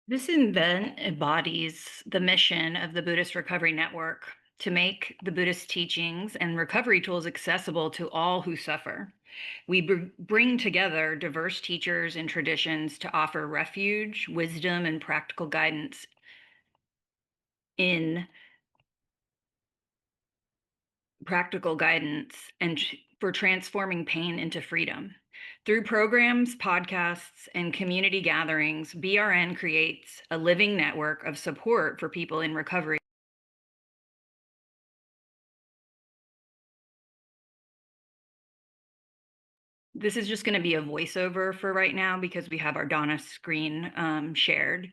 This event embodies the mission of the Buddhist Recovery Network to make the Buddhist teachings and recovery tools accessible to all who suffer. We bring together diverse teachers and traditions to offer refuge, wisdom, and in practical guidance and for transforming pain into freedom. Through programs, podcasts, and community gatherings, BRN creates a living network of support for people in recovery. This is just going to be a voiceover for right now because we have our Donna screen shared.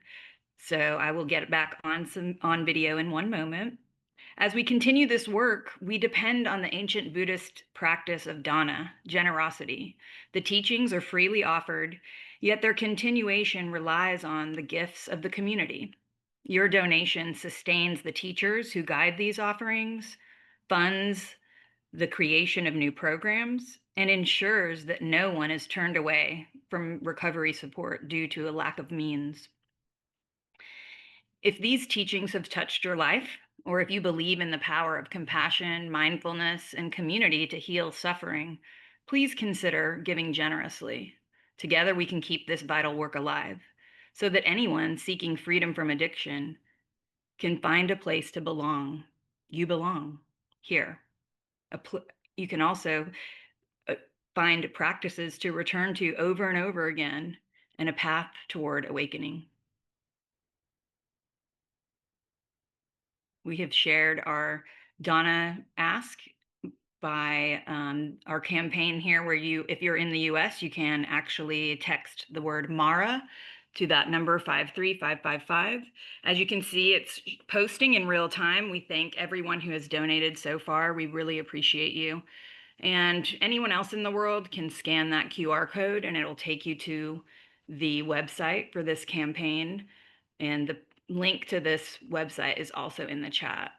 So I will get it back on video in one moment. As we continue this work, we depend on the ancient Buddhist practice of dana, generosity. The teachings are freely offered, yet their continuation relies on the gifts of the community. Your donation sustains the teachers who guide these offerings, funds the creation of new programs, and ensures that no one is turned away from recovery support due to a lack of means. If these teachings have touched your life, or if you believe in the power of compassion, mindfulness, and community to heal suffering, please consider giving generously. Together, we can keep this vital work alive so that anyone seeking freedom from addiction can find a place to belong. You belong here. You can also uh, find practices to return to over and over again and a path toward awakening. We have shared our Donna Ask by our campaign here, where if you're in the US, you can actually text the word Mara to that number 53555. As you can see, it's posting in real time. We thank everyone who has donated so far. We really appreciate you. And anyone else in the world can scan that QR code and it'll take you to the website for this campaign. And the link to this website is also in the chat.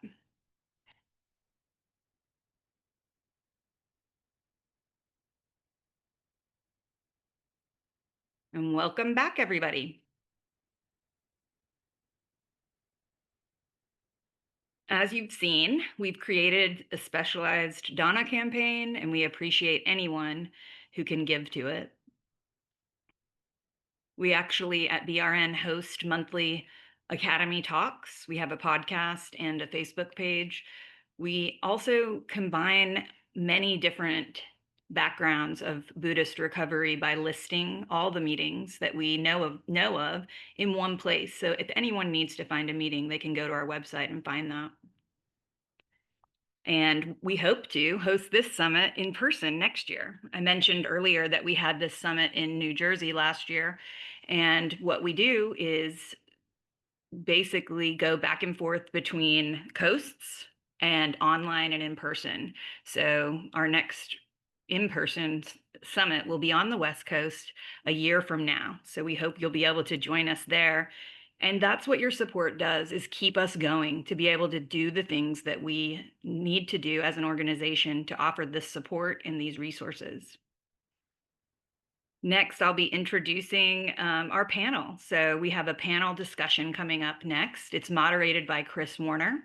And welcome back, everybody. As you've seen, we've created a specialized Donna campaign, and we appreciate anyone who can give to it. We actually at BRN host monthly Academy talks. We have a podcast and a Facebook page. We also combine many different backgrounds of Buddhist recovery by listing all the meetings that we know of in one place. So if anyone needs to find a meeting, they can go to our website and find that. And we hope to host this summit in person next year. I mentioned earlier that we had this summit in New Jersey last year. And what we do is basically go back and forth between coasts and online and in person. So our next in-person summit will be on the West Coast a year from now. So we hope you'll be able to join us there. And that's what your support does, is keep us going to be able to do the things that we need to do as an organization to offer this support and these resources. Next, I'll be introducing our panel. So we have a panel discussion coming up next. It's moderated by Chris Warner.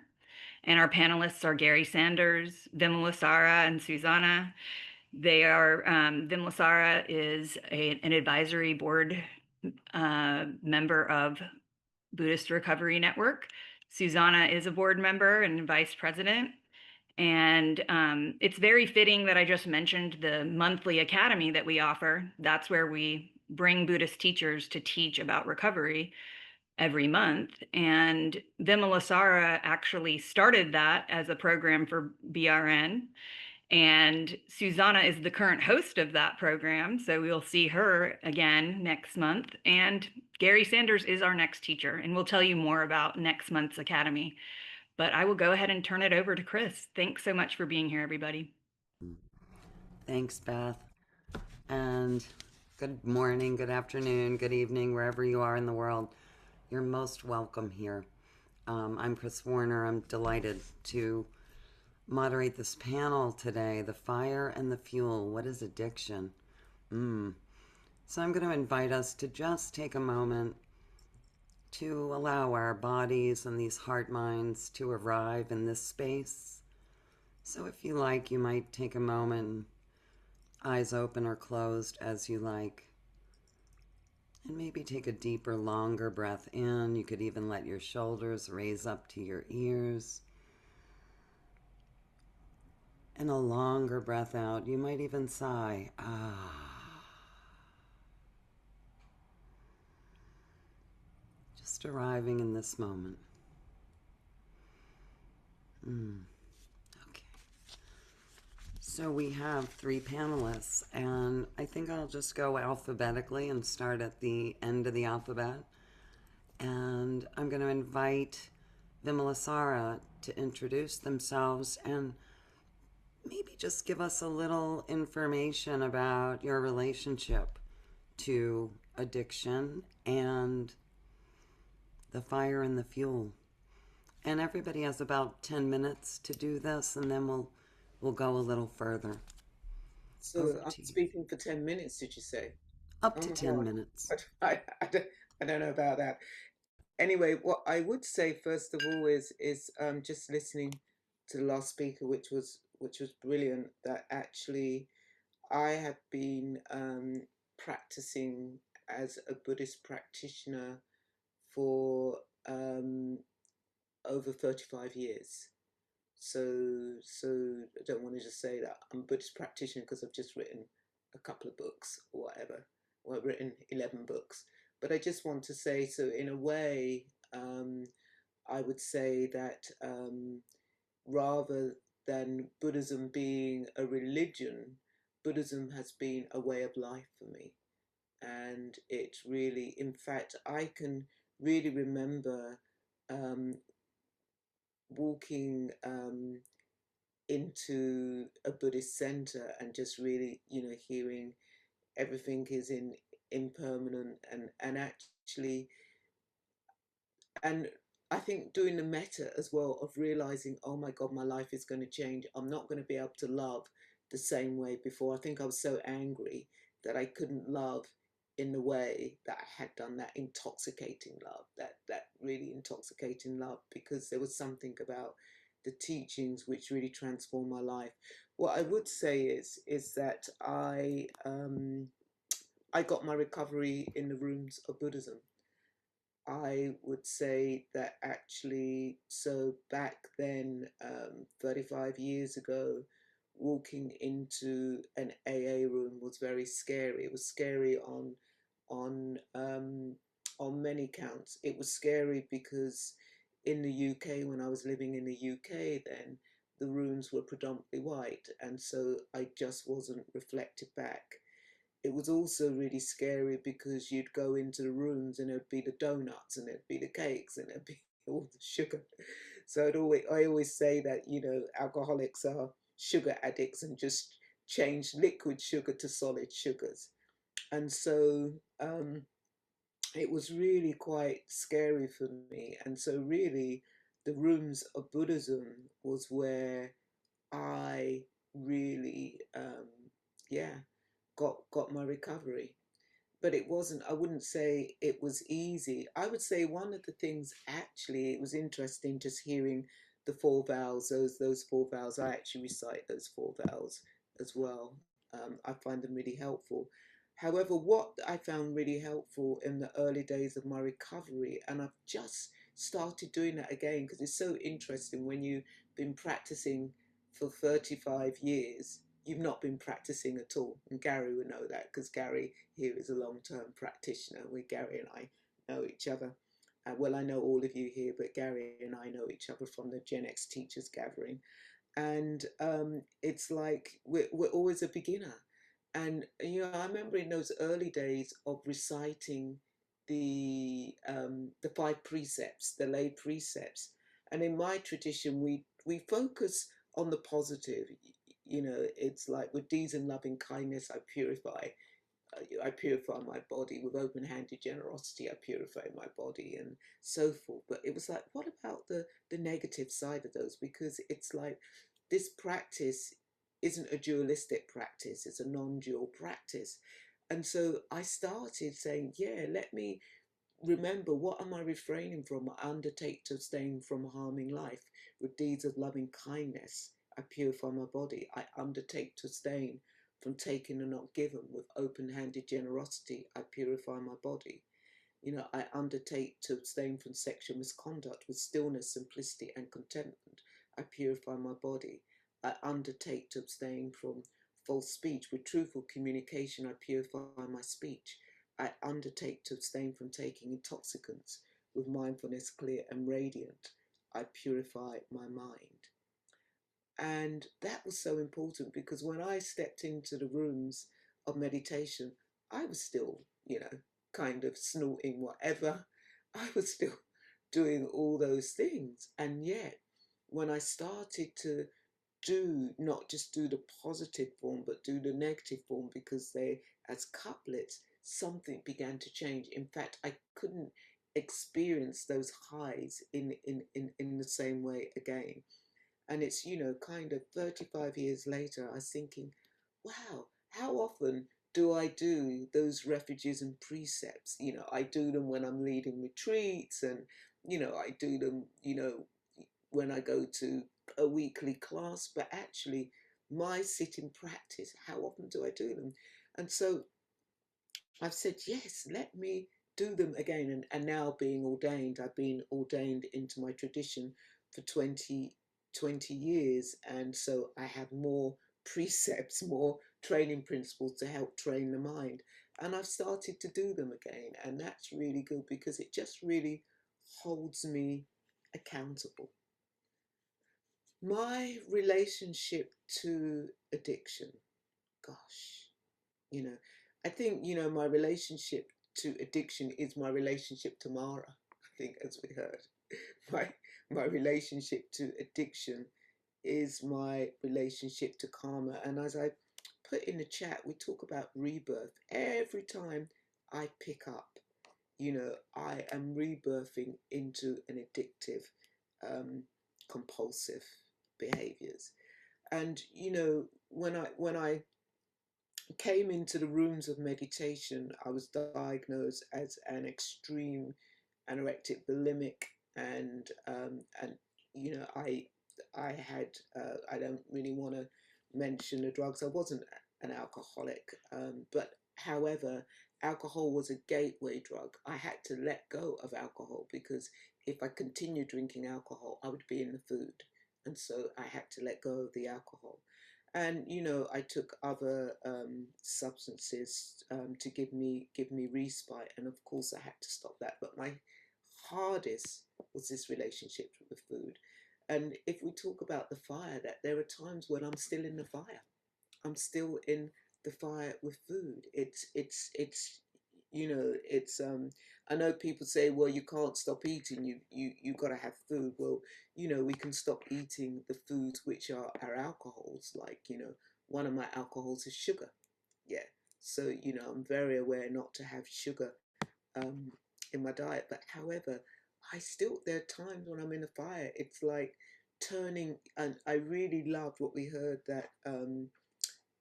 And our panelists are Gary Sanders, Vimalasara and Susanna. Vimalasara is an advisory board member of Buddhist Recovery Network. Susanna is a board member and vice president. And it's very fitting that I just mentioned the monthly academy that we offer. That's where we bring Buddhist teachers to teach about recovery every month. And Vimalasara actually started that as a program for BRN. And Susanna is the current host of that program. So we'll see her again next month. And Gary Sanders is our next teacher. And we'll tell you more about next month's academy. But I will go ahead and turn it over to Chris. Thanks so much for being here, everybody. Thanks, Beth. And good morning, good afternoon, good evening, wherever you are in the world. You're most welcome here. I'm Chris Warner. I'm delighted to moderate this panel today, The Fire and the Fuel. What is addiction? So I'm going to invite us to just take a moment to allow our bodies and these heart minds to arrive in this space. So if you like, you might take a moment, eyes open or closed as you like, and maybe take a deeper, longer breath in. You could even let your shoulders raise up to your ears. And a longer breath out. You might even sigh. Ah. Just arriving in this moment. Okay. So we have three panelists, and I think I'll just go alphabetically and start at the end of the alphabet. And I'm going to invite Vimalasara to introduce themselves and maybe just give us a little information about your relationship to addiction and the fire and the fuel. And everybody has about 10 minutes to do this, and then we'll go a little further. So Over I'm to you. speaking for 10 minutes, did you say? Up Oh to my 10 God. minutes. I don't know about that. Anyway, what I would say first of all is just listening to the last speaker, which was brilliant. That actually I have been practicing as a Buddhist practitioner for um, over 35 years. So I don't want to just say that I'm a Buddhist practitioner because I've just written a couple of books or whatever, or I've written 11 books. But I just want to say, so in a way, I would say that rather than Buddhism being a religion, Buddhism has been a way of life for me. And it really, in fact, I can really remember um, walking into a Buddhist center and just really, hearing everything is in impermanent and actually, and I think doing the meta as well of realizing, oh my God, my life is going to change. I'm not going to be able to love the same way before. I think I was so angry that I couldn't love in the way that I had done, that intoxicating love, that really intoxicating love, because there was something about the teachings which really transformed my life. What I would say is that I got my recovery in the rooms of Buddhism. I would say that actually, so back then, 35 years ago, walking into an AA room was very scary. It was scary on on many counts. It was scary because in the UK, when I was living in the UK, then the rooms were predominantly white, and so I just wasn't reflected back. It was also really scary because you'd go into the rooms and there'd be the donuts and there'd be the cakes and there'd be all the sugar. So I always say that, alcoholics are sugar addicts and just change liquid sugar to solid sugars. And so it was really quite scary for me. And so really the rooms of Buddhism was where I really, yeah, got my recovery. But it wasn't, I wouldn't say it was easy. I would say one of the things, actually, it was interesting just hearing the four vowels, those four vowels. I actually recite those four vowels as well. I find them really helpful. However, what I found really helpful in the early days of my recovery, and I've just started doing that again because it's so interesting when you've been practicing for 35 years, you've not been practicing at all. And Gary would know that because Gary here is a long-term practitioner. Gary and I know each other. Well, I know all of you here, but Gary and I know each other from the Gen X Teachers Gathering. And it's like we're always a beginner. And I remember in those early days of reciting the five precepts, the lay precepts. And in my tradition, we focus on the positive. It's like with deeds and loving kindness, I purify my body. With open-handed generosity, I purify my body, and so forth. But it was like, what about the negative side of those? Because it's like this practice isn't a dualistic practice; it's a non-dual practice. And so I started saying, yeah, let me remember, what am I refraining from? I undertake to abstain from harming life with deeds of loving kindness. I purify my body. I undertake to abstain from taking and not given with open-handed generosity. I purify my body. I undertake to abstain from sexual misconduct with stillness, simplicity, and contentment. I purify my body. I undertake to abstain from false speech with truthful communication. I purify my speech. I undertake to abstain from taking intoxicants with mindfulness clear and radiant. I purify my mind. And that was so important because when I stepped into the rooms of meditation, I was still, kind of snorting whatever. I was still doing all those things. And yet, when I started to not just do the positive form, but do the negative form, because they, as couplets, something began to change. In fact, I couldn't experience those highs in the same way again. And it's, kind of 35 years later, I was thinking, wow, how often do I do those refuges and precepts? I do them when I'm leading retreats, and, I do them, when I go to a weekly class, but actually my sitting practice, how often do I do them? And so I've said, yes, let me do them again. And now being ordained, I've been ordained into my tradition for 20 years. And so I have more precepts, more training principles to help train the mind. And I've started to do them again. And that's really good because it just really holds me accountable. My relationship to addiction, gosh, you know, I think, my relationship to addiction is my relationship to Mara. I think, as we heard, my my relationship to addiction is my relationship to karma. And as I put in the chat, we talk about rebirth. Every time I pick up, I am rebirthing into an addictive, compulsive behaviors. And when I came into the rooms of meditation, I was diagnosed as an extreme anorectic bulimic, and I had I don't really want to mention the drugs. I wasn't an alcoholic, but however, alcohol was a gateway drug. I had to let go of alcohol because if I continued drinking alcohol, I would be in the food, and so I had to let go of the alcohol. And I took other substances to give me respite, and of course I had to stop that. But my hardest was this relationship with food. And if we talk about the fire, that there are times when I'm still in the fire. I'm still in the fire with food. It's I know people say, well, you can't stop eating, you got to have food. Well, we can stop eating the foods which are our alcohols, like, one of my alcohols is sugar. Yeah. So, I'm very aware not to have sugar um in my diet. But however, there are times when I'm in the fire, it's like turning. And I really loved what we heard, that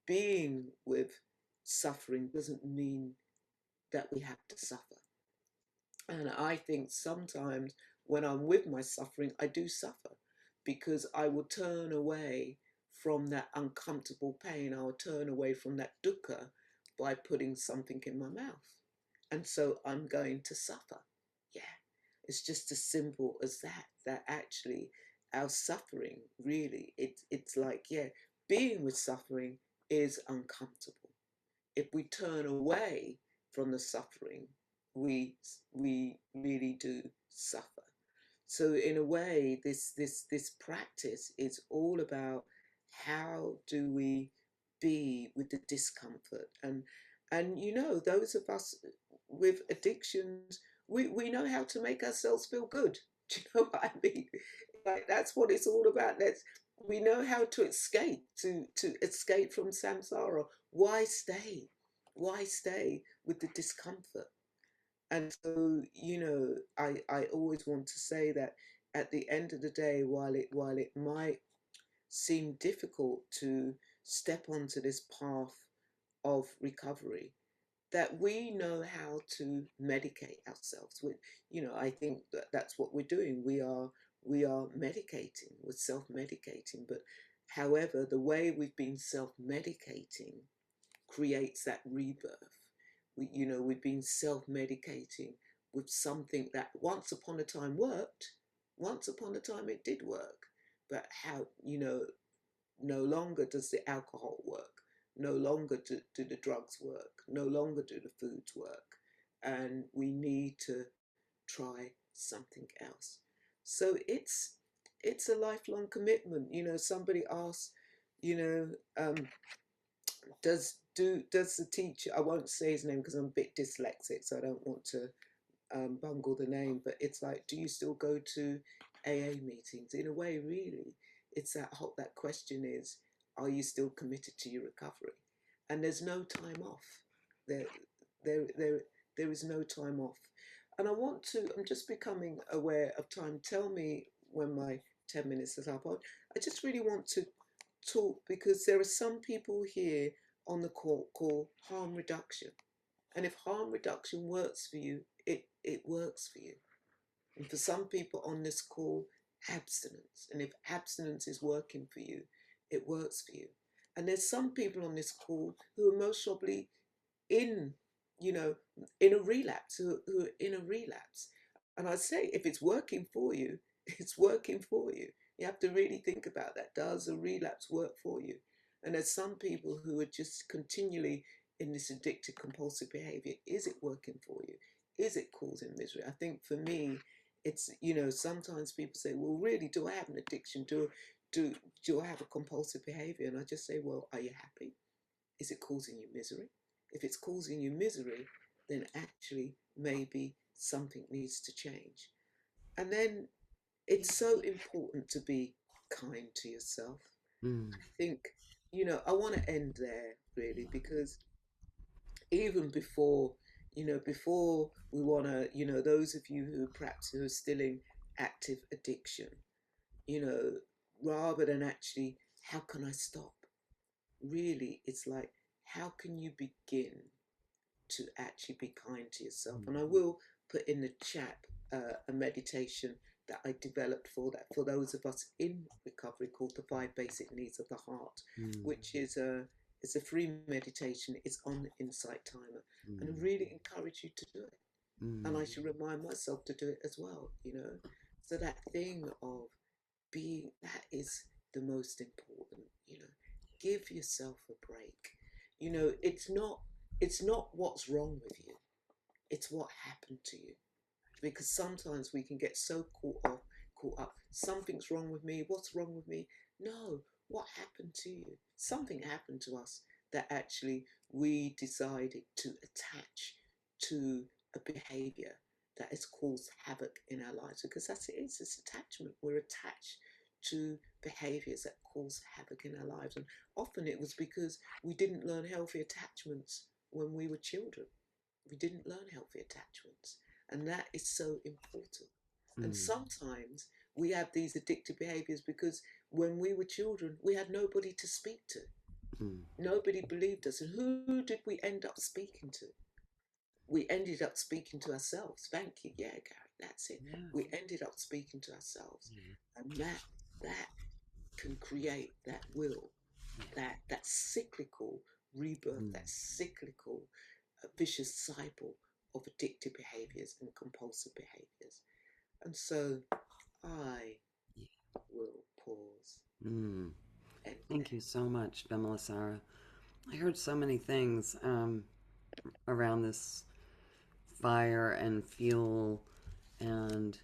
being with suffering doesn't mean that we have to suffer. And I think sometimes when I'm with my suffering, I do suffer because I will turn away from that uncomfortable pain. I will turn away from that dukkha by putting something in my mouth. And so I'm going to suffer. Yeah. It's just as simple as that actually our suffering, really, it's like, yeah, being with suffering is uncomfortable. If we turn away from the suffering, we really do suffer. So in a way, this practice is all about how do we be with the discomfort. And those of us with addictions, we know how to make ourselves feel good. Do you know what I mean? Like, that's what it's all about. We know how to escape, to escape from samsara. Why stay? Why stay with the discomfort? And so, I always want to say that at the end of the day, while it might seem difficult to step onto this path of recovery, that we know how to medicate ourselves with. I think that that's what we're doing. We are medicating, we're self-medicating, but however, the way we've been self-medicating creates that rebirth. We've been self-medicating with something that once upon a time worked. Once upon a time it did work, but how, no longer does the alcohol work, no longer do the drugs work, no longer do the foods work, and we need to try something else. So it's a lifelong commitment. Somebody asked, you know, does the teacher? I won't say his name because I'm a bit dyslexic, so I don't want to bungle the name. But it's like, do you still go to AA meetings? In a way, really, it's that question is, are you still committed to your recovery? And there's no time off. There, there, there, there is no time off. And I'm just becoming aware of time. Tell me when my 10 minutes is up. I just really want to talk because there are some people here on the call harm reduction. And if harm reduction works for you, it works for you. And for some people on this call, abstinence. And if abstinence is working for you, it works for you. And there's some people on this call who are most probably in, you know, in a relapse, who are in a relapse. And I say, if it's working for you, it's working for you. You have to really think about that. Does a relapse work for you? And there's some people who are just continually in this addictive compulsive behavior. Is it working for you? Is it causing misery? I think for me, it's, sometimes people say, well, really, do I have an addiction? Do, do I have a compulsive behavior? And I just say, well, are you happy? Is it causing you misery? If it's causing you misery, then actually maybe something needs to change. And then it's so important to be kind to yourself. Mm. I think, I want to end there really because even before we want to, those of you who are still in active addiction, you know, rather than actually, how can I stop? Really, it's like, how can you begin to actually be kind to yourself? And I will put in the chat a meditation that I developed for those of us in recovery called the 5 basic needs of the heart, Mm. which is a free meditation. It's on the Insight Timer, and I really encourage you to do it. And I should remind myself to do it as well. So that thing of being, that is the most important. Give yourself a break. It's not what's wrong with you, it's what happened to you. Because sometimes we can get so caught up, something's wrong with me, what's wrong with me? No, what happened to you? Something happened to us that actually we decided to attach to a behavior that has caused havoc in our lives, because that's it is, it's attachment. We're attached to behaviors that cause havoc in our lives, and often it was because we didn't learn healthy attachments when we were children. We didn't learn healthy attachments, and that is so important. And sometimes we have these addictive behaviors because when we were children, we had nobody to speak to. Nobody believed us. And who did we end up speaking to? We ended up speaking to ourselves. Thank you. Yeah, Gary, that's it. Yeah. We ended up speaking to ourselves. And that can create that will, that cyclical rebirth, that cyclical vicious cycle of addictive behaviors and compulsive behaviors. And so I will pause. Mm. And Thank you so much, Vimalasara. I heard so many things around this fire and fuel and,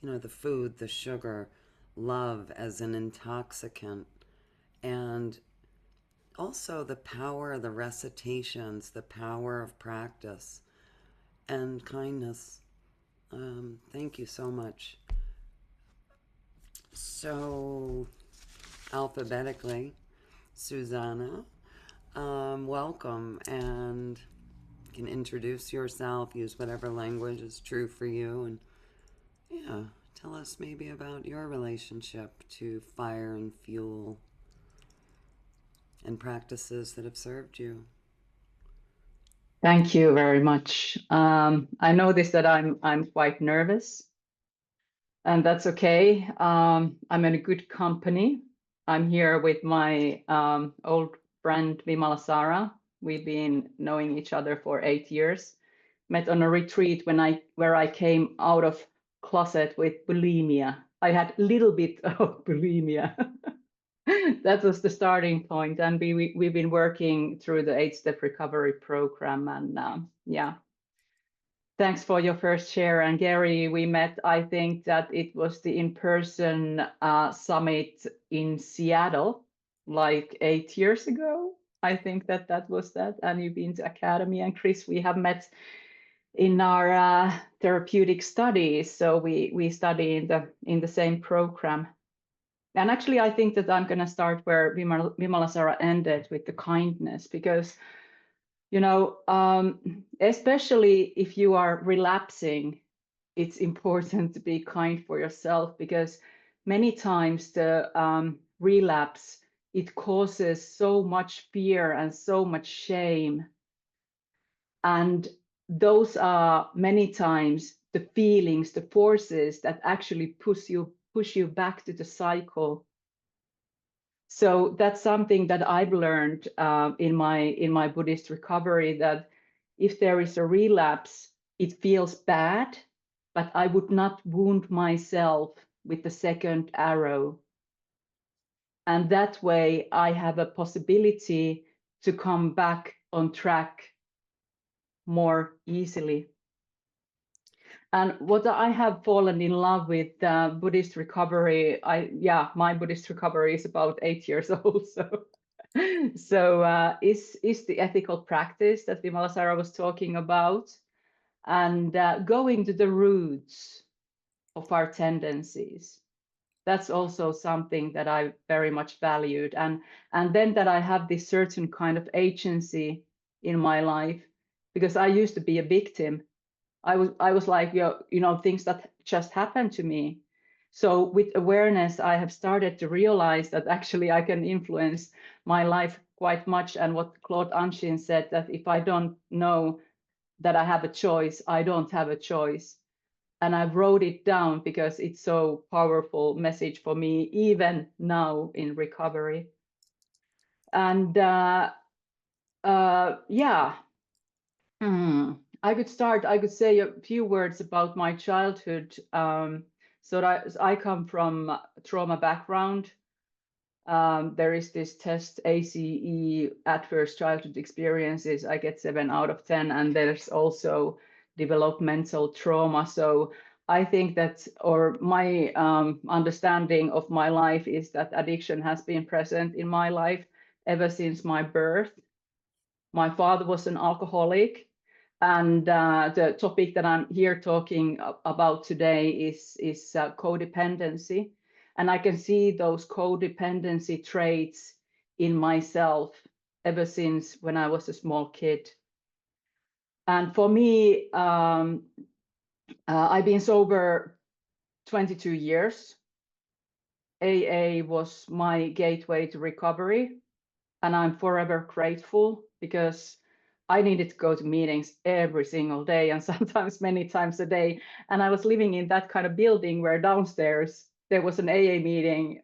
the food, the sugar, love as an intoxicant, and also the power of the recitations, the power of practice, and kindness. Thank you so much. So, alphabetically, Susanna, welcome, and you can introduce yourself, use whatever language is true for you, and yeah, tell us maybe about your relationship to fire and fuel and practices that have served you. Thank you very much. I noticed that I'm quite nervous, and that's okay. I'm in a good company. I'm here with my old friend Vimalasara. We've been knowing each other for 8 years. Met on a retreat where I came out of closet with bulimia. I had a little bit of bulimia. That was the starting point, and we've been working through the 8-step recovery program, and yeah. Thanks for your first share. And Gary, we met, I think that it was the in-person summit in Seattle, like 8 years ago. I think that was that. And you've been to Academy. And Chris, we have met in our therapeutic studies. So we study in the same program. And actually, I think that I'm going to start where Vimalasara ended with the kindness, because especially if you are relapsing, it's important to be kind for yourself, because many times the relapse, it causes so much fear and so much shame. And those are many times the feelings, the forces that actually push you back to the cycle. So that's something that I've learned in my Buddhist recovery, that if there is a relapse, it feels bad, but I would not wound myself with the second arrow. And that way I have a possibility to come back on track more easily. And what I have fallen in love with Buddhist recovery, my Buddhist recovery is about 8 years old. So is the ethical practice that Vimalasara was talking about, and going to the roots of our tendencies. That's also something that I very much valued, and then that I have this certain kind of agency in my life, because I used to be a victim. I was like, things that just happened to me. So with awareness, I have started to realize that actually I can influence my life quite much. And what Claude Anshin said, that if I don't know that I have a choice, I don't have a choice. And I wrote it down because it's so powerful message for me, even now in recovery. And yeah. I could say a few words about my childhood. So that I come from a trauma background. There is this test, ACE, adverse childhood experiences. I get 7 out of 10, and there's also developmental trauma. So I think that, or my understanding of my life is that addiction has been present in my life ever since my birth. My father was an alcoholic, and the topic that I'm here talking about today is codependency. And I can see those codependency traits in myself ever since when I was a small kid. And for me, I've been sober 22 years. AA was my gateway to recovery, and I'm forever grateful, because I needed to go to meetings every single day, and sometimes many times a day. And I was living in that kind of building where downstairs there was an AA meeting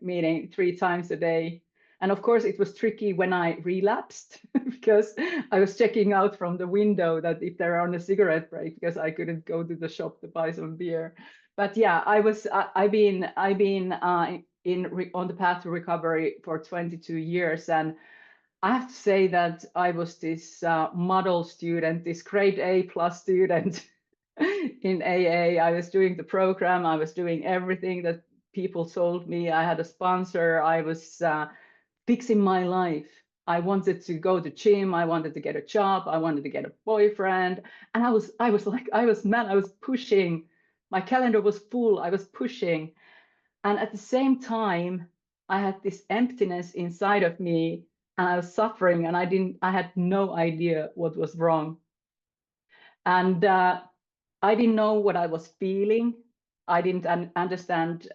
3 times a day. And of course, it was tricky when I relapsed because I was checking out from the window that if they're on a cigarette break, because I couldn't go to the shop to buy some beer. But yeah, I've been on the path to recovery for 22 years, and I have to say that I was this model student, this grade A plus student in AA. I was doing the program. I was doing everything that people told me. I had a sponsor. I was fixing my life. I wanted to go to gym. I wanted to get a job. I wanted to get a boyfriend. And I was pushing. My calendar was full. I was pushing. And at the same time, I had this emptiness inside of me, and I was suffering, and I had no idea what was wrong. And I didn't know what I was feeling. I didn't understand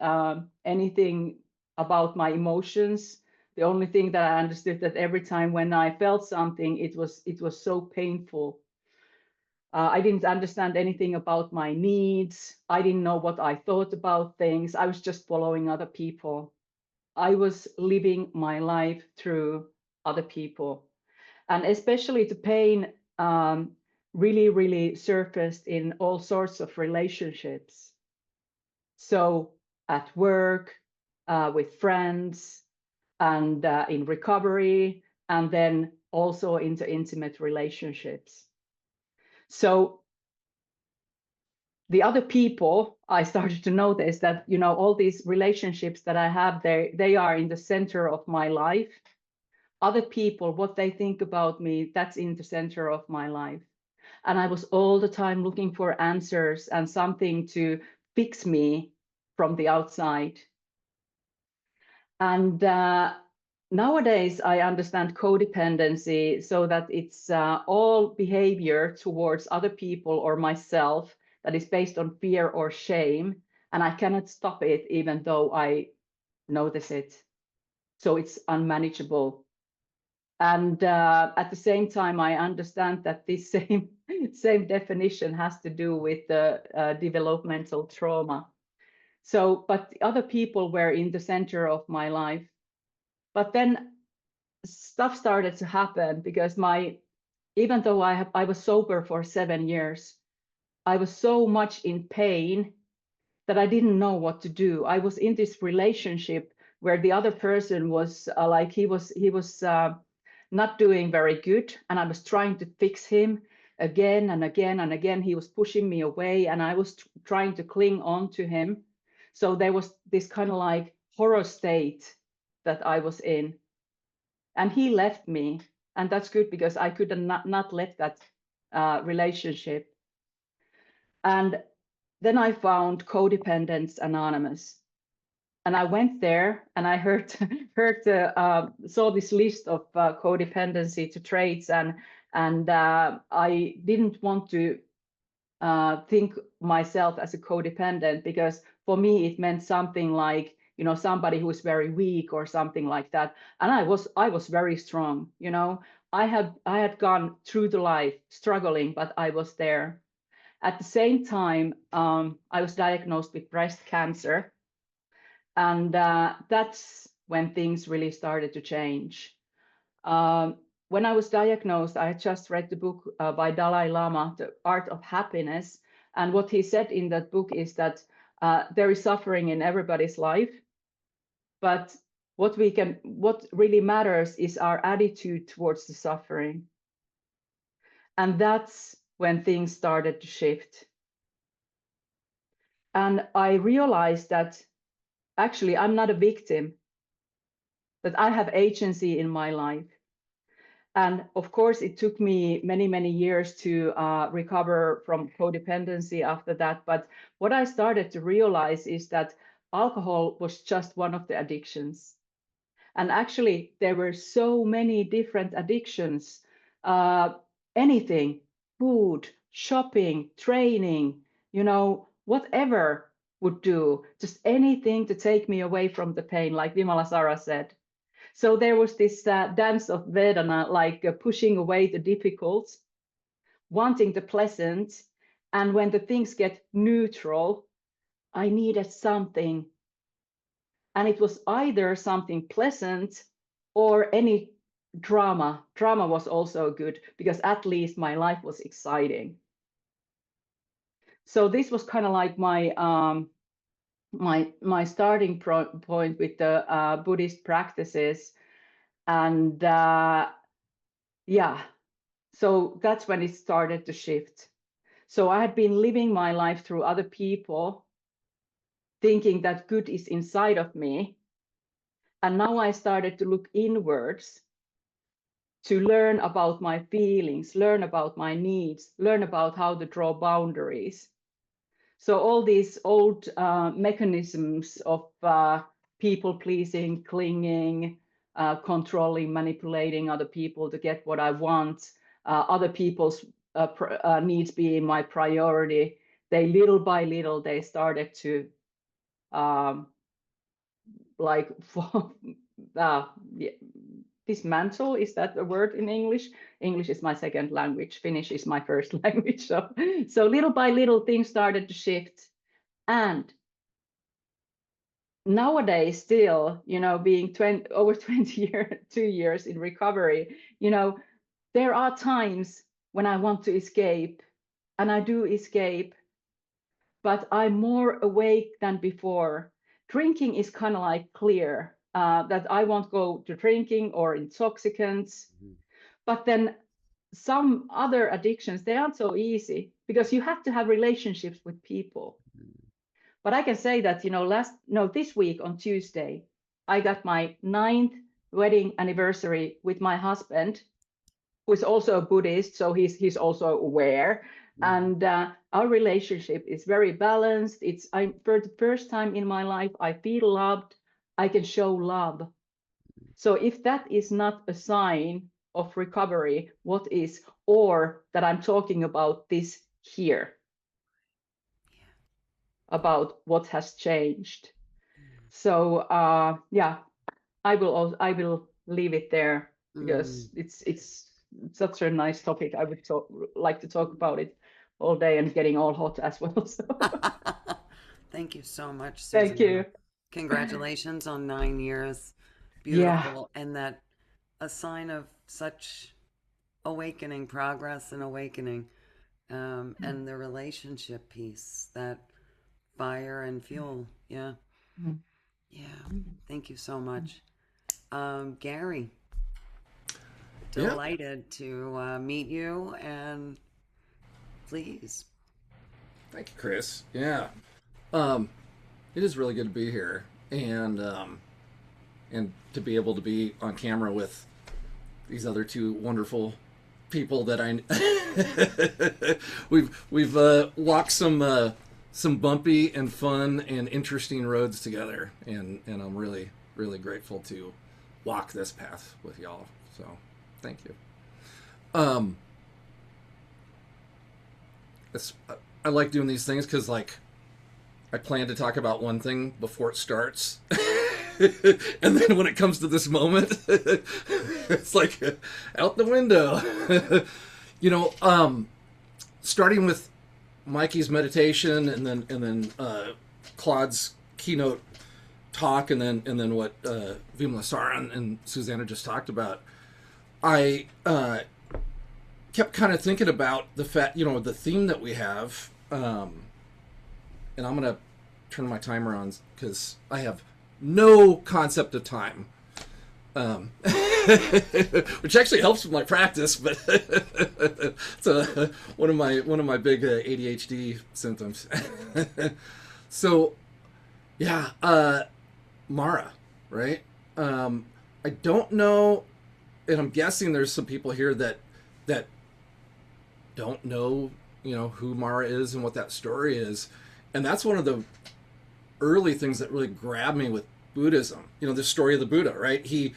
anything about my emotions. The only thing that I understood, that every time when I felt something, it was so painful. I didn't understand anything about my needs. I didn't know what I thought about things. I was just following other people. I was living my life through other people. And especially the pain really, really surfaced in all sorts of relationships. So at work, with friends, and in recovery, and then also into intimate relationships. So the other people, I started to notice that, you know, all these relationships that I have, they are in the center of my life. Other people, what they think about me, that's in the center of my life. And I was all the time looking for answers and something to fix me from the outside. And nowadays, I understand codependency so that it's all behavior towards other people or myself that is based on fear or shame. And I cannot stop it even though I notice it. So it's unmanageable. And at the same time, I understand that this same definition has to do with the developmental trauma. So, but the other people were in the center of my life. But then stuff started to happen because even though I was sober for 7 years, I was so much in pain that I didn't know what to do. I was in this relationship where the other person was like he was not doing very good, and I was trying to fix him again and again and again. He was pushing me away, and I was trying to cling on to him. So there was this kind of like horror state that I was in, and he left me, and that's good because I could not left that relationship. And then I found Codependence Anonymous, and I went there and I saw this list of codependency to traits, and I didn't want to think myself as a codependent, because for me it meant something like, you know, somebody who is very weak or something like that. And I was very strong, you know. I had gone through the life struggling, but I was there. At the same time, I was diagnosed with breast cancer, and that's when things really started to change. When I was diagnosed, I had just read the book by Dalai Lama, The Art of Happiness. And what he said in that book is that there is suffering in everybody's life, but what really matters is our attitude towards the suffering. And that's when things started to shift. And I realized that actually I'm not a victim, that I have agency in my life. And of course, it took me many, many years to recover from codependency after that. But what I started to realize is that alcohol was just one of the addictions. And actually, there were so many different addictions. Anything, food, shopping, training, you know, whatever would do, just anything to take me away from the pain, like Vimalasara said. So there was this dance of Vedana, like pushing away the difficult, wanting the pleasant. And when the things get neutral, I needed something. And it was either something pleasant or any drama. Drama was also good because at least my life was exciting. So this was kind of like my starting point with the Buddhist practices. And yeah, so that's when it started to shift. So I had been living my life through other people, thinking that good is inside of me. And now I started to look inwards to learn about my feelings, learn about my needs, learn about how to draw boundaries. So all these old mechanisms of people pleasing, clinging, controlling, manipulating other people to get what I want, other people's needs being my priority, they little by little, they started to like yeah, dismantle, is that a word in English? English is my second language, Finnish is my first language. So little by little things started to shift. And nowadays still, being over 2 years in recovery, there are times when I want to escape, and I do escape, but I'm more awake than before. Drinking is kind of like clear, that I won't go to drinking or intoxicants. But then some other addictions, they aren't so easy because you have to have relationships with people. But I can say that, this week on Tuesday, I got my 9th wedding anniversary with my husband, who is also a Buddhist, so he's also aware. And our relationship is very balanced. For the first time in my life, I feel loved. I can show love. So if that is not a sign of recovery, what is? Or that I'm talking about this here, about what has changed. So yeah, I will leave it there because it's such a nice topic. I would like to talk about it all day and getting all hot as well. So. Thank you so much, Susanna. Thank you. Congratulations on 9 years. Beautiful. Yeah. And that a sign of such awakening, progress and awakening. And the relationship piece, that fire and fuel. Yeah. Yeah. Thank you so much. Gary, delighted to meet you, and please. Thank you, Chris. Yeah. It is really good to be here, and to be able to be on camera with these other two wonderful people that we've walked some bumpy and fun and interesting roads together, and I'm really, really grateful to walk this path with y'all. So thank you. I like doing these things because, like, I plan to talk about one thing before it starts. And then when it comes to this moment, it's like out the window. Starting with Mikey's meditation, and then Claude's keynote talk, and then what Vimalasara and Susanna just talked about, I kept kind of thinking about the fact, the theme that we have, and I'm gonna turn my timer on because I have no concept of time, which actually helps with my practice, but it's one of my big ADHD symptoms. So yeah, Mara, right? I don't know, and I'm guessing there's some people here that don't know, who Mara is and what that story is, and that's one of the early things that really grabbed me with Buddhism. The story of the Buddha, right? He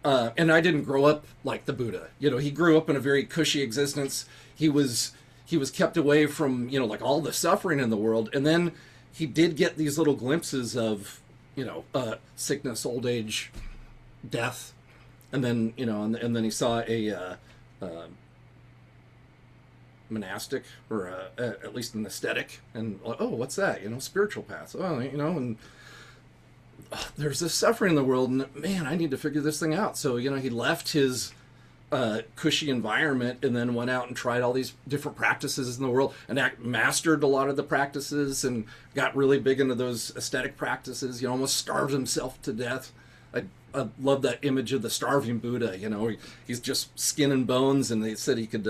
and I didn't grow up like the Buddha. He grew up in a very cushy existence. He was kept away from, like all the suffering in the world, and then he did get these little glimpses of, sickness, old age, death, and then and then he saw a monastic, or at least an aesthetic, and oh, what's that? Spiritual path. Oh, and there's this suffering in the world, and man, I need to figure this thing out. So he left his cushy environment and then went out and tried all these different practices in the world, and mastered a lot of the practices and got really big into those aesthetic practices. Almost starved himself to death. I love that image of the starving Buddha. He's just skin and bones, and they said he could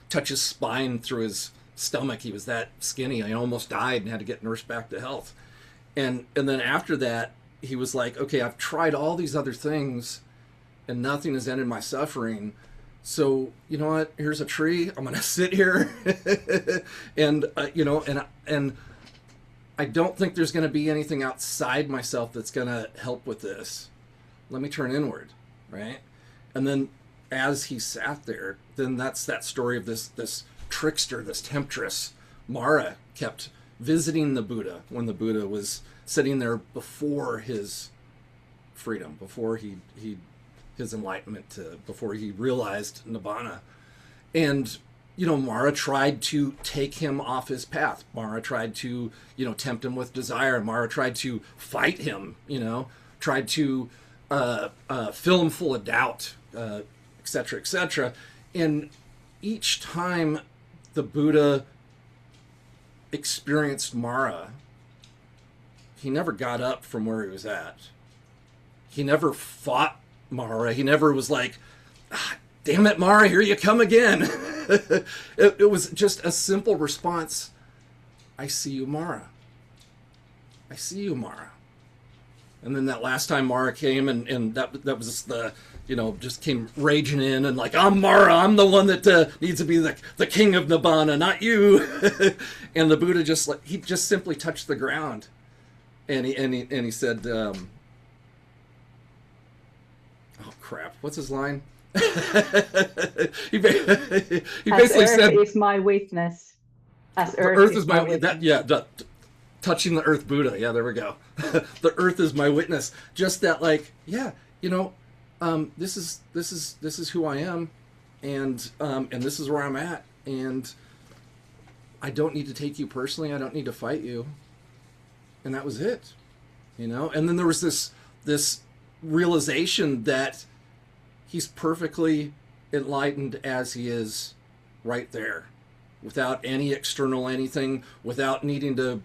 touch his spine through his stomach. He was that skinny. He almost died and had to get nursed back to health. And then after that, he was like, okay, I've tried all these other things and nothing has ended my suffering. So, you know what? Here's a tree. I'm going to sit here. And I don't think there's going to be anything outside myself that's going to help with this. Let me turn inward, right? And then as he sat there, then that's that story of this trickster, this temptress. Mara kept visiting the Buddha when the Buddha was sitting there before his freedom, before he his enlightenment before he realized Nibbana. And Mara tried to take him off his path. Mara tried to tempt him with desire. Mara tried to fight him. Tried to fill him full of doubt, etc., etc. And each time the Buddha experienced Mara, he never got up from where he was at. He never fought Mara. He never was like, damn it, Mara, here you come again. It was just a simple response. I see you, Mara. I see you, Mara. And then that last time Mara came, and that was the, just came raging in and like, I'm Mara, I'm the one that needs to be the king of Nibbana, not you. And the Buddha he just simply touched the ground. And he said, oh crap, what's his line? he basically said, "Earth is my witness." As the earth is my witness. Touching the earth Buddha. Yeah, there we go. The earth is my witness. Just that, like, yeah, this is who I am, and this is where I'm at, and I don't need to take you personally. I don't need to fight you. And that was it, And then there was this realization that he's perfectly enlightened as he is right there, without any external anything, without needing to,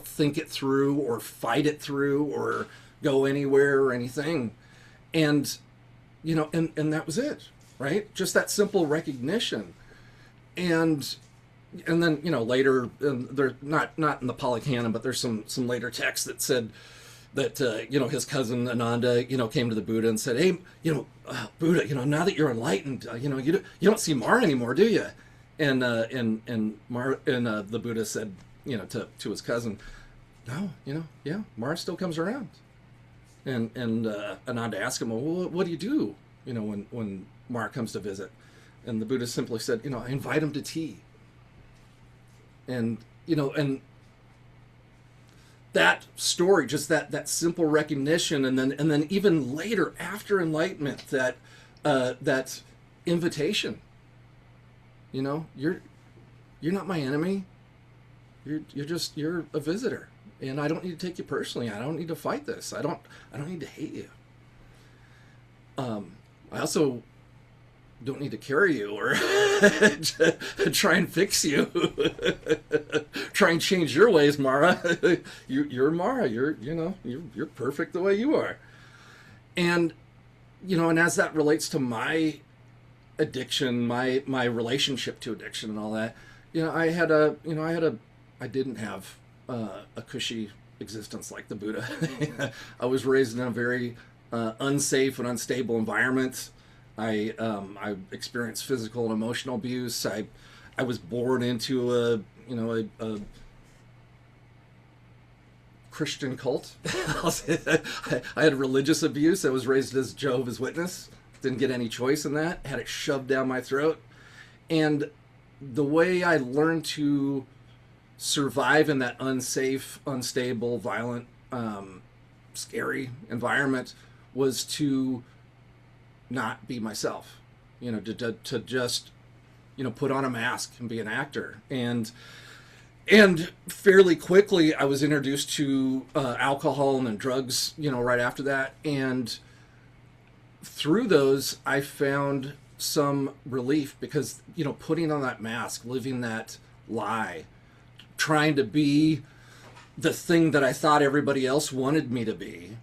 think it through or fight it through or go anywhere or anything. And, and that was it, right? Just that simple recognition. And then, later, they're not in the Pali Canon, but there's some later texts that said that, his cousin Ananda, came to the Buddha and said, hey, Buddha, now that you're enlightened, you don't see Mara anymore, do you? And the Buddha said, to his cousin, no, yeah, Mara still comes around. And Ananda asked him, well, what do you do, when Mara comes to visit? And the Buddha simply said, I invite him to tea. And that story, just that simple recognition, and then even later after enlightenment, that invitation. You're not my enemy. You're a visitor, and I don't need to take you personally. I don't need to fight this. I don't need to hate you. I also don't need to carry you or try and fix you. Try and change your ways, Mara. You're Mara. You're perfect the way you are. And and as that relates to my addiction, my relationship to addiction and all that, I didn't have a cushy existence like the Buddha. I was raised in a very unsafe and unstable environment. I experienced physical and emotional abuse. I was born into a Christian cult. I had religious abuse. I was raised as Jehovah's Witness. Didn't get any choice in that. Had it shoved down my throat. And the way I learned to survive in that unsafe, unstable, violent, scary environment was to not be myself, to just, put on a mask and be an actor. And fairly quickly I was introduced to alcohol and then drugs, right after that. And through those, I found some relief because, putting on that mask, living that lie, trying to be the thing that I thought everybody else wanted me to be,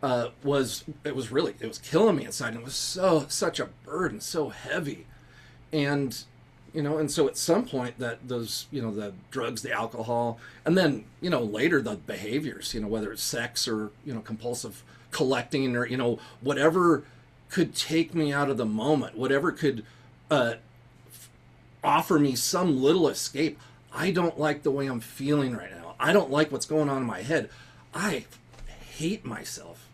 it was killing me inside. It was such a burden, so heavy. And so at some point that those, the drugs, the alcohol, and then, later the behaviors, whether it's sex or, compulsive collecting or, whatever could take me out of the moment, whatever could offer me some little escape. I don't like the way I'm feeling right now. I don't like what's going on in my head. I hate myself.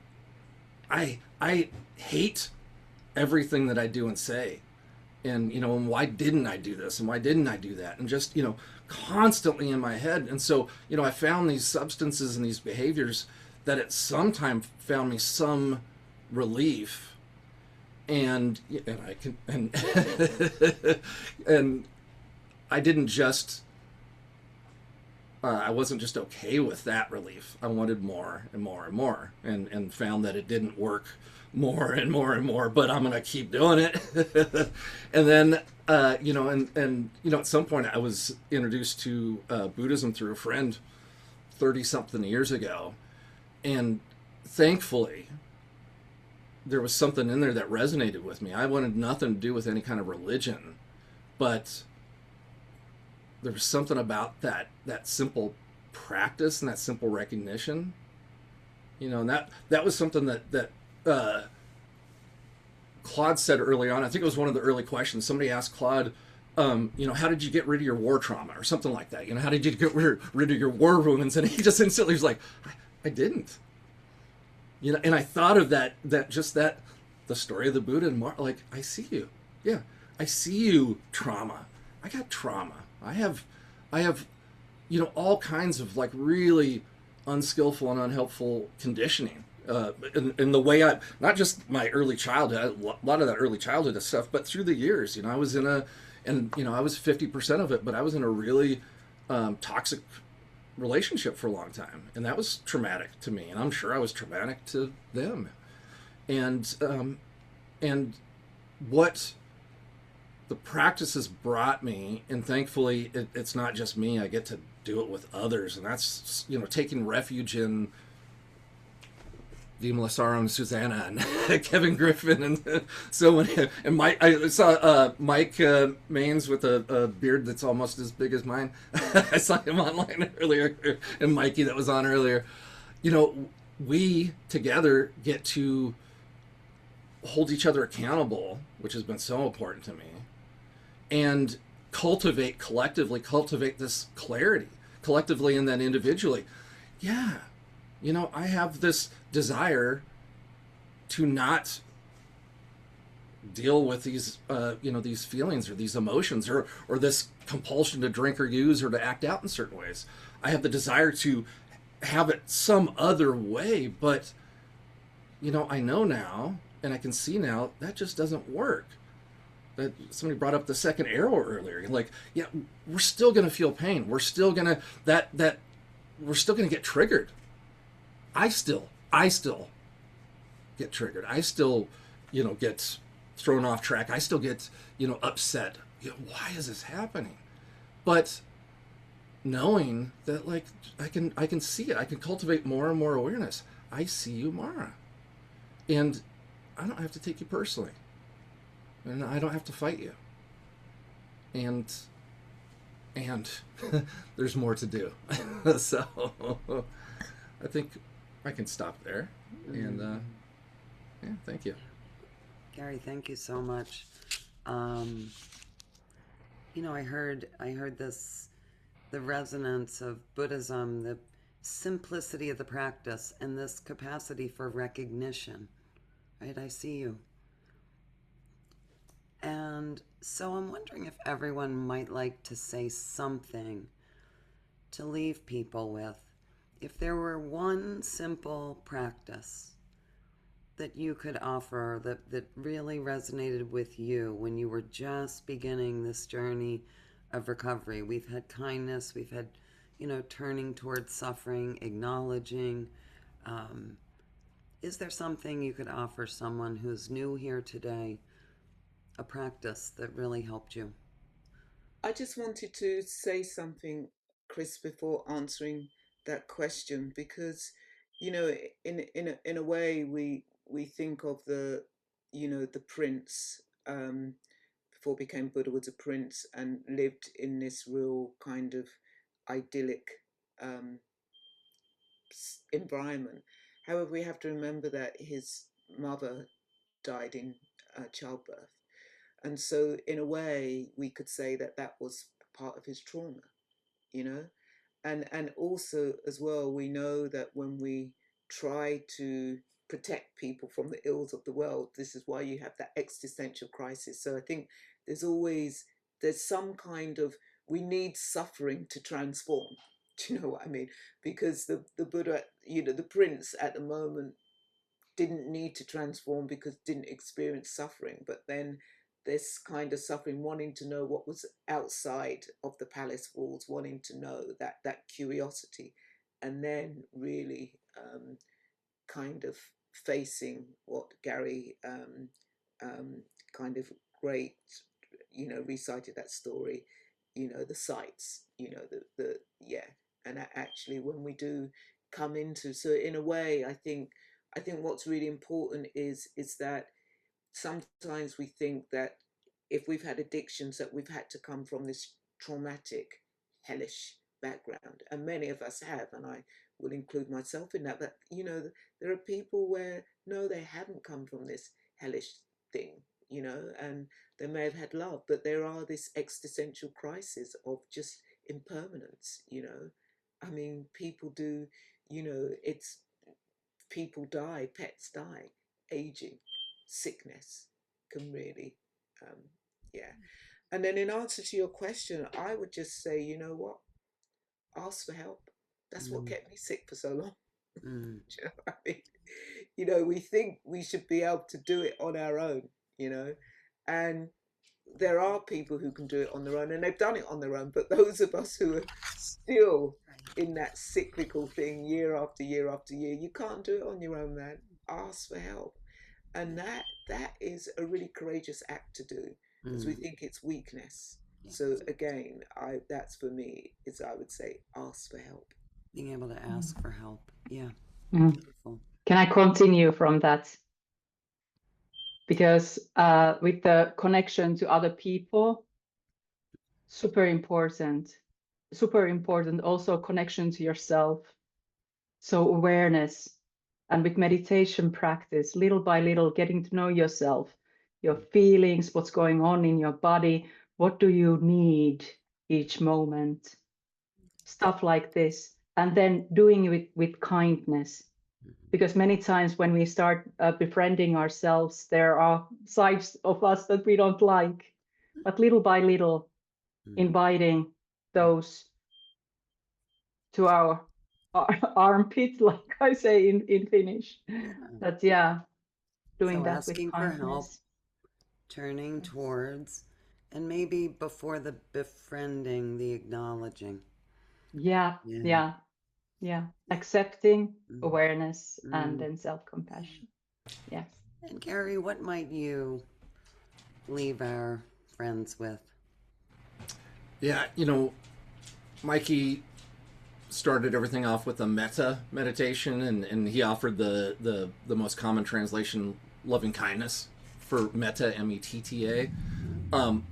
I hate everything that I do and say. And, and why didn't I do this? And why didn't I do that? And just, constantly in my head. And so, I found these substances and these behaviors that at some time found me some relief. and I can and I didn't just I wasn't just okay with that relief. I wanted more and more and more, and found that it didn't work more and more and more. But I'm gonna keep doing it. And then at some point I was introduced to Buddhism through a friend 30 something years ago, and thankfully there was something in there that resonated with me. I wanted nothing to do with any kind of religion, but there was something about that simple practice and that simple recognition, and that was something that Claude said early on. I think it was one of the early questions. Somebody asked Claude, how did you get rid of your war trauma or something like that? How did you get rid of your war wounds? And he just instantly was like, I didn't. And I thought of the story of the Buddha and like, I see you. Yeah, I see you, trauma. I got trauma. I have all kinds of like really unskillful and unhelpful conditioning. In the way not just my early childhood, a lot of that early childhood stuff, but through the years, I was I was 50% of it, but I was in a really toxic relationship for a long time, and that was traumatic to me, and I'm sure I was traumatic to them. And what the practices brought me, and thankfully it's not just me, I get to do it with others, and that's taking refuge in Vimalasara and Susanna and Kevin Griffin and so many, and Mike. I saw Mike Maines with a beard that's almost as big as mine. I saw him online earlier, and Mikey that was on earlier. We together get to hold each other accountable, which has been so important to me, and collectively cultivate this clarity, collectively and then individually. Yeah, I have this desire to not deal with these, these feelings or these emotions or this compulsion to drink or use or to act out in certain ways. I have the desire to have it some other way, but, I know now and I can see now that just doesn't work. That somebody brought up the second arrow earlier. Like, yeah, we're still going to feel pain. We're still going to, we're still going to get triggered. I still get triggered. I still, get thrown off track. I still get, upset. Why is this happening? But knowing that, like, I can see it. I can cultivate more and more awareness. I see you, Mara, and I don't have to take you personally, and I don't have to fight you. And there's more to do. So I think I can stop there. And yeah, thank you. Gary, thank you so much. I heard this, the resonance of Buddhism, the simplicity of the practice, and this capacity for recognition, right? I see you. And so I'm wondering if everyone might like to say something to leave people with. If there were one simple practice that you could offer that really resonated with you when you were just beginning this journey of recovery. We've had kindness, we've had, turning towards suffering, acknowledging. Is there something you could offer someone who's new here today, a practice that really helped you? I just wanted to say something, Chris, before answering that question, because in a way we think of the the prince, before became Buddha, was a prince and lived in this real kind of idyllic um, environment. However, we have to remember that his mother died in childbirth, and so in a way we could say that that was part of his trauma, you know. And also as well, we know that when we try to protect people from the ills of the world, this is why you have that existential crisis. So I think there's some kind of, we need suffering to transform. Do you know what I mean? Because the Buddha, the prince at the moment didn't need to transform because didn't experience suffering, but then this kind of suffering, wanting to know what was outside of the palace walls, wanting to know, that curiosity, and then really kind of facing what Gary kind of great, recited that story, the sights, the yeah, and actually when we do come into, so in a way, I think what's really important is that sometimes we think that if we've had addictions that we've had to come from this traumatic, hellish background, and many of us have, and I will include myself in that. But there are people where no, they haven't come from this hellish thing, and they may have had love, but there are this existential crisis of just impermanence. I mean, people do, it's people die, pets die, aging, sickness can really, um, yeah. And then in answer to your question, I would just say, you know what? Ask for help. That's what Mm, kept me sick for so long. mm, Do you know what I mean? We think we should be able to do it on our own, and there are people who can do it on their own, and they've done it on their own. But those of us who are still in that cyclical thing year after year after year, you can't do it on your own, man. Ask for help. And that is a really courageous act to do, because we mm. think it's weakness. Yeah. So again, that's for me, is I would say ask for help. Being able to ask for help. Yeah. Mm. Beautiful. Can I continue from that? Because with the connection to other people, super important. Super important also connection to yourself. So awareness, and with meditation practice, little by little, getting to know yourself, your feelings, what's going on in your body, what do you need each moment, stuff like this, and then doing it with kindness. Because many times when we start befriending ourselves, there are sides of us that we don't like, but little by little, inviting those to our armpit, like I say in Finnish. Yeah. But yeah, doing So that with asking for help, kindness. turning Yes. towards, and maybe before the befriending, the acknowledging. Yeah, Yeah. yeah, yeah. Accepting, Mm, awareness, and mm. then self-compassion. Yes. And Gary, what might you leave our friends with? Yeah, Mikey started everything off with a metta meditation, and he offered the most common translation, loving kindness, for metta, METTA.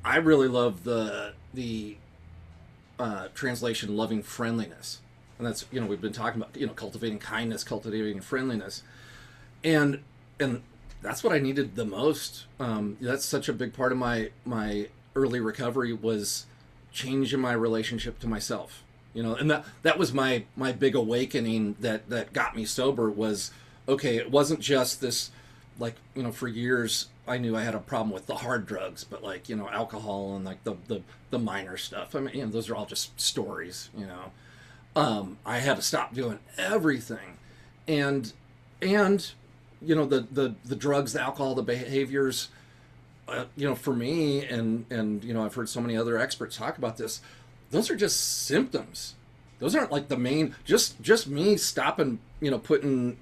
I really love the translation, loving friendliness, and that's we've been talking about cultivating kindness, cultivating friendliness, and that's what I needed the most. That's such a big part of my early recovery, was changing my relationship to myself. And that was my big awakening that got me sober. Was, okay, it wasn't just this, like, for years I knew I had a problem with the hard drugs, but like, alcohol and like the minor stuff. I mean, those are all just stories. I had to stop doing everything, and the drugs, the alcohol, the behaviors. For me, and I've heard so many other experts talk about this. Those are just symptoms. Those aren't like the main. Just me stopping, putting,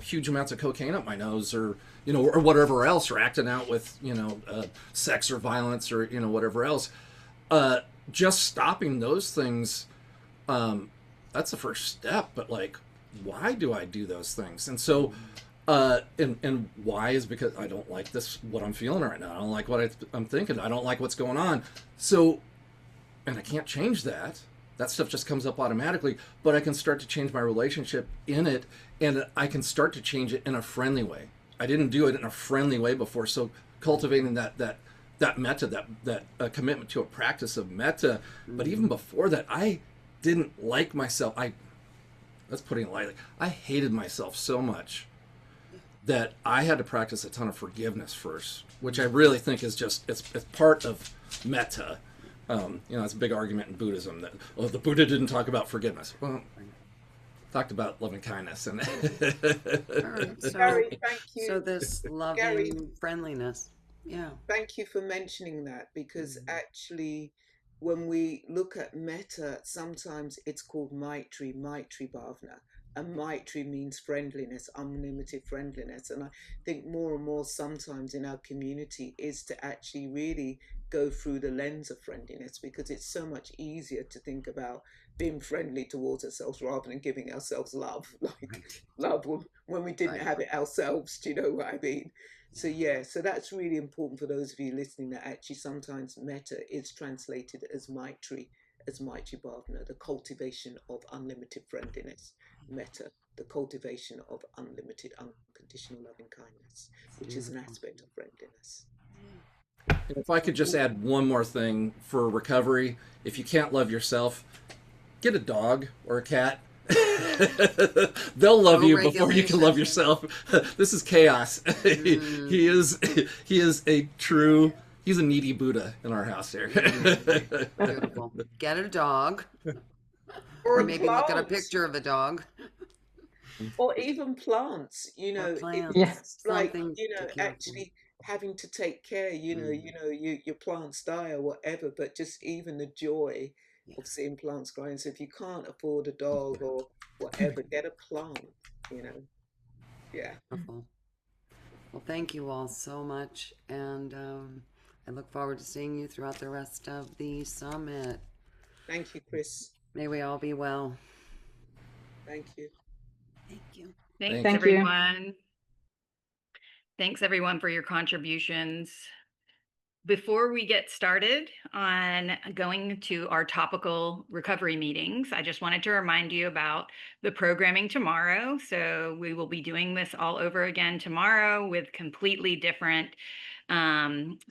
huge amounts of cocaine up my nose, or or whatever else, or acting out with sex or violence, or whatever else. Just stopping those things. That's the first step. But like, why do I do those things? And so. And why is because I don't like what I'm feeling right now. I don't like what I'm thinking. I don't like what's going on. So, and I can't change that. That stuff just comes up automatically, but I can start to change my relationship in it, and I can start to change it in a friendly way. I didn't do it in a friendly way before. So cultivating that metta, that commitment to a practice of metta. But even before that, I didn't like myself. Let's put it lightly. I hated myself so much that I had to practice a ton of forgiveness first, which I really think is just it's part of metta. It's a big argument in Buddhism that the Buddha didn't talk about forgiveness. Well, talked about loving kindness and All right. So, Gary, thank so you. this Gary, loving friendliness. Yeah. thank you for mentioning that because Mhm. actually, when we look at metta, sometimes it's called Maitri, Maitri Bhavana. And Maitri means friendliness, unlimited friendliness. And I think more and more sometimes in our community is to actually really go through the lens of friendliness because it's so much easier to think about being friendly towards ourselves rather than giving ourselves love, like Right. love when we didn't Right. have it ourselves. Do you know what I mean? So Yeah. yeah, so that's really important for those of you listening that actually sometimes metta is translated as Maitri, as Maitri Bhavana, the cultivation of unlimited friendliness. Metta, the cultivation of unlimited, unconditional loving kindness, It's which is an beautiful. aspect of friendliness. if I could just add one more thing for recovery, if you can't love yourself, get a dog or a cat. They'll love No you before you can love regulations. yourself. This is chaos. Mm, He is a true, he's a needy Buddha in our house here. beautiful. Get a dog, Or or a maybe look at a plant, picture of a dog, or even plants, or Yeah. plants. it's like, Something to care for. actually having to take care, Mm, your plants die or whatever, but just even the joy yeah. of seeing plants growing. So if you can't afford a dog or whatever, get a plant, you know. Yeah. Beautiful. Well, thank you all so much, and I look forward to seeing you throughout the rest of the summit. Thank you, Chris. May we all be well. Thank you. Thank you. Thanks, Thanks. Thank you. everyone. Thanks, everyone, for your contributions. Before we get started on going to our topical recovery meetings, I just wanted to remind you about the programming tomorrow. So we will be doing this all over again tomorrow with completely different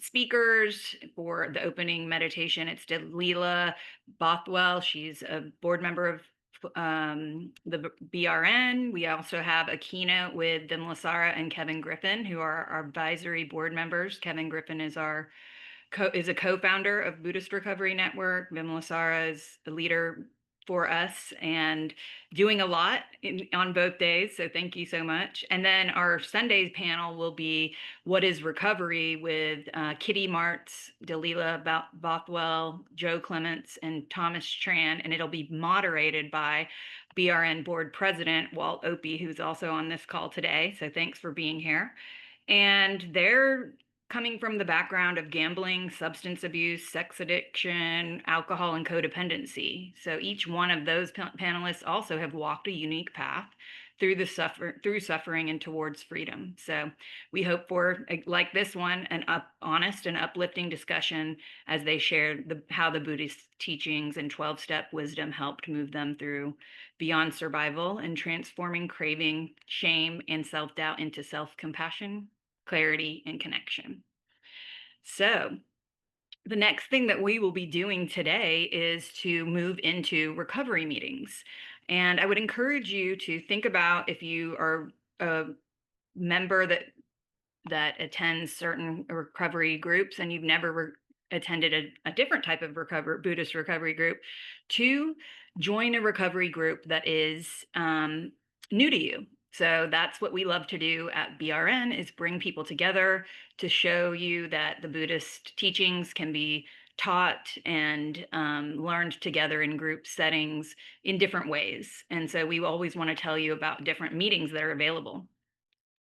speakers for the opening meditation. It's Delila Bothwell. She's a board member of the BRN. We also have a keynote with Vimalasara and Kevin Griffin, who are our advisory board members. Kevin Griffin is a co-founder of Buddhist Recovery Network. Vimalasara is the leader for us and doing a lot on both days. So thank you so much. And then our Sundays panel will be What is Recovery with Kitty Martz, Delila Bothwell, Joe Clements, and Thomas Tran. And it'll be moderated by BRN board president Walt Opie, who's also on this call today. So thanks for being here. And they're coming from the background of gambling, substance abuse, sex addiction, alcohol, and codependency. So each one of those panelists also have walked a unique path through suffering and towards freedom. So we hope for, like this one, an honest and uplifting discussion as they share how the Buddhist teachings and 12-step wisdom helped move them through beyond survival and transforming craving, shame, and self-doubt into self-compassion, clarity, and connection. So the next thing that we will be doing today is to move into recovery meetings. And I would encourage you to think about, if you are a member that attends certain recovery groups and you've never attended a different type of Buddhist recovery group, to join a recovery group that is new to you. So that's what we love to do at BRN, is bring people together to show you that the Buddhist teachings can be taught and learned together in group settings in different ways. And so we always want to tell you about different meetings that are available.